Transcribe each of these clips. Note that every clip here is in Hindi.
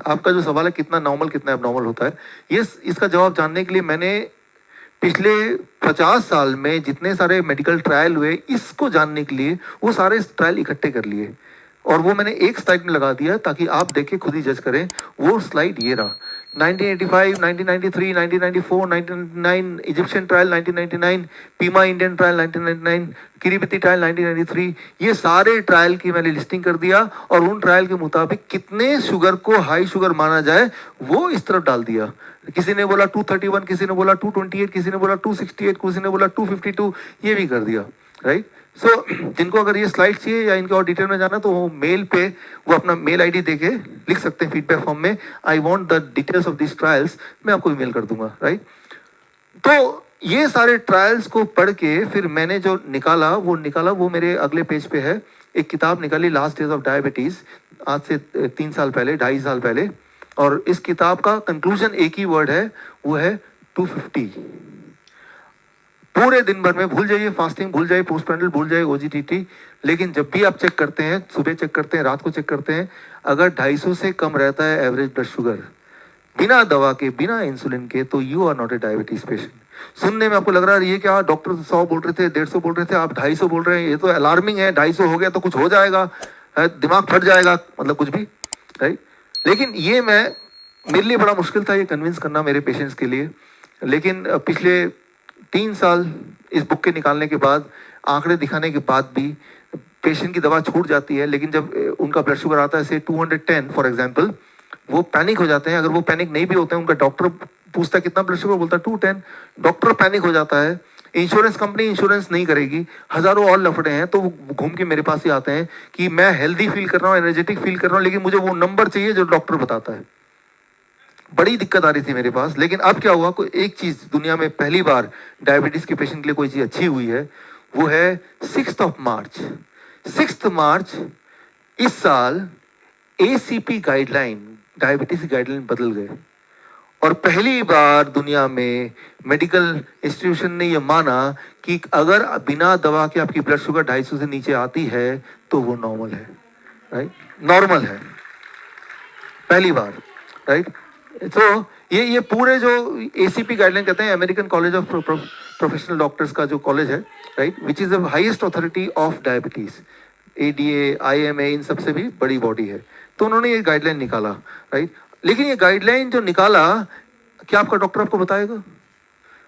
आपका जो सवाल है कितना नॉर्मल कितना एबनॉर्मल होता है, ये इसका जवाब जानने के लिए मैंने पिछले 50 साल में जितने सारे मेडिकल ट्रायल हुए, इसको जानने के लिए वो सारे ट्रायल इकट्ठे कर लिए और वो मैंने एक स्लाइड में लगा दिया ताकि आप देख के खुद ही जज करें। वो स्लाइड ये रहा, 1985, 1993, 1994, 1999 Egyptian trial, 1999 Pima Indian trial, 1999 Kiribati trial, 1993। ये सारे ट्रायल की मैंने लिस्टिंग कर दिया और उन ट्रायल के मुताबिक कितने शुगर को हाई शुगर माना जाए वो इस तरफ डाल दिया। किसी ने बोला 231, किसी ने बोला 228, किसी ने बोला 268, किसी ने बोला 252, ये भी कर दिया, राइट। सो जिनको अगर ये स्लाइड चाहिए या इनके और डिटेल में जाना तो वो मेल पे वो अपना मेल आईडी देके लिख सकते हैं फीडबैक फॉर्म में, I want the details of this trials, मैं आपको ईमेल कर दूंगा, राइट। तो ये सारे ट्रायल्स को पढ़ के फिर मैंने जो निकाला वो मेरे अगले पेज पे है। एक किताब निकाली, लास्ट डेज ऑफ डायबिटीज, आज से 3 साल पहले, 2.5 साल पहले, और इस किताब का कंक्लूजन एक ही वर्ड है, वो है 250। पूरे दिन भर में भूल जाइए फास्टिंग, भूल जाइए पोस्टप्रेंडल, भूल जाइए ओजीटीटी, लेकिन जब भी आप चेक करते हैं, सुबह चेक करते हैं, रात को चेक करते हैं, अगर 250 से कम रहता है एवरेज ब्लड शुगर बिना दवा के, बिना इंसुलिन के, तो you are not a diabetes patient. सुनने में आपको लग रहा है ये क्या, डॉक्टर 100 बोल रहे थे, 150 बोल रहे थे, आप 250 बोल रहे हैं, ये तो अलार्मिंग है, 250 हो गया तो कुछ हो जाएगा, दिमाग फट जाएगा, मतलब कुछ भी, राइट। लेकिन ये मेरे लिए बड़ा मुश्किल था ये कन्विंस करना मेरे पेशेंट्स के लिए। लेकिन पिछले 3 साल इस बुक के निकालने के बाद, आंकड़े दिखाने के बाद भी पेशेंट की दवा छूट जाती है, लेकिन जब उनका ब्लड शुगर आता है से 210 फॉर एग्जांपल, वो पैनिक हो जाते हैं। अगर वो पैनिक नहीं भी होते हैं, उनका डॉक्टर पूछता है कितना ब्लड शुगर, बोलता है 210, डॉक्टर पैनिक हो जाता है, इंश्योरेंस कंपनी इंश्योरेंस नहीं करेगी, हजारों और लफड़े हैं, तो वो घूम के मेरे पास ही आते हैं कि मैं हेल्दी फील कर रहा हूँ, एनर्जेटिक फील कर रहा हूँ, लेकिन मुझे वो नंबर चाहिए जो डॉक्टर बताता है। बड़ी दिक्कत आ रही थी मेरे पास। लेकिन अब क्या हुआ, कोई एक चीज दुनिया में पहली बार डायबिटीज के पेशेंट के लिए कोई चीज अच्छी हुई है, वो है 6 मार्च। 6 मार्च इस साल ACP गाइडलाइन, डायबिटीज गाइडलाइन बदल गए और पहली बार दुनिया में मेडिकल इंस्टीट्यूशन ने यह माना कि अगर बिना दवा के आपकी ब्लड शुगर 250 से नीचे आती है तो वो नॉर्मल है, राइट, नॉर्मल है, पहली बार, राइट। तो ये पूरे जो ACP गाइडलाइन कहते हैं, American college of professional doctors का जो कॉलेज है, right, which is the highest authority of diabetes, ADA, IMA, इन सबसे भी बड़ी बॉडी है। तो उन्होंने ये गाइडलाइन निकाला, राइट। लेकिन ये गाइडलाइन जो निकाला, क्या आपका डॉक्टर आपको बताएगा?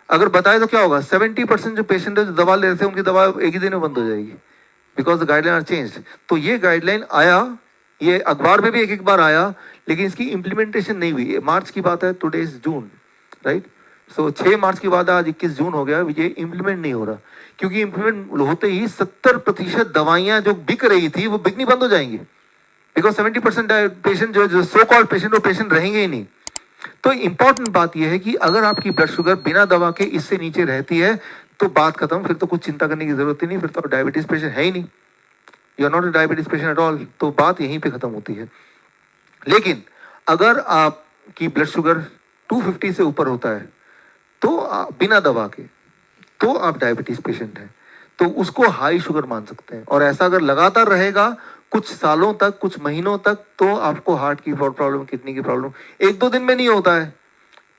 अगर बताए तो क्या होगा, 70% जो पेशेंट है जो दवा ले रहे थे उनकी दवा एक ही दिन में बंद हो जाएगी, because the guideline are changed. तो ये गाइडलाइन आया, ये अखबार में भी एक बार आया, लेकिन इसकी इंप्लीमेंटेशन नहीं हुई। मार्च की बात है, टुडे इज जून, राइट। सो 6 मार्च की बात है, आज 21 जून हो गया, ये इंप्लीमेंट नहीं हो रहा, क्योंकि इंप्लीमेंट होते ही 70% दवाइयां जो बिक रही थी वो बिकनी बंद हो जाएंगी, बिकॉज 70% पेशेंट जो सो कॉल्ड पेशेंट, वो पेशेंट रहेंगे ही नहीं। तो इंपॉर्टेंट बात यह है कि अगर आपकी ब्लड शुगर बिना दवा के इससे नीचे रहती है तो बात खत्म, फिर तो कुछ चिंता करने की जरूरत ही नहीं, फिर तो डायबिटीज पेशेंट है ही नहीं, you are not a diabetes patient at all, तो बात यहीं पे खत्म होती है। लेकिन अगर आपकी ब्लड शुगर 250 से ऊपर होता है तो बिना दवा के, तो आप डायबिटीज पेशेंट हैं, तो उसको हाई शुगर मान सकते हैं। और ऐसा अगर लगातार रहेगा कुछ सालों तक, कुछ महीनों तक, तो आपको हार्ट की प्रॉब्लम, किडनी की प्रॉब्लम 1-2 दिन में नहीं होता है,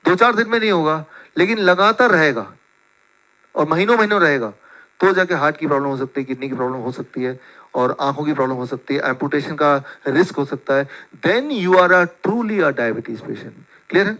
2-4 दिन में नहीं होगा, लेकिन लगातार रहेगा और महीनों महीनों रहेगा, तो जाके हार्ट की प्रॉब्लम हो सकती है, किडनी की प्रॉब्लम हो सकती है, और आंखों की प्रॉब्लम हो सकती है, एम्पुटेशन का रिस्क हो सकता है। Then you are a truly a diabetes patient. Clear है?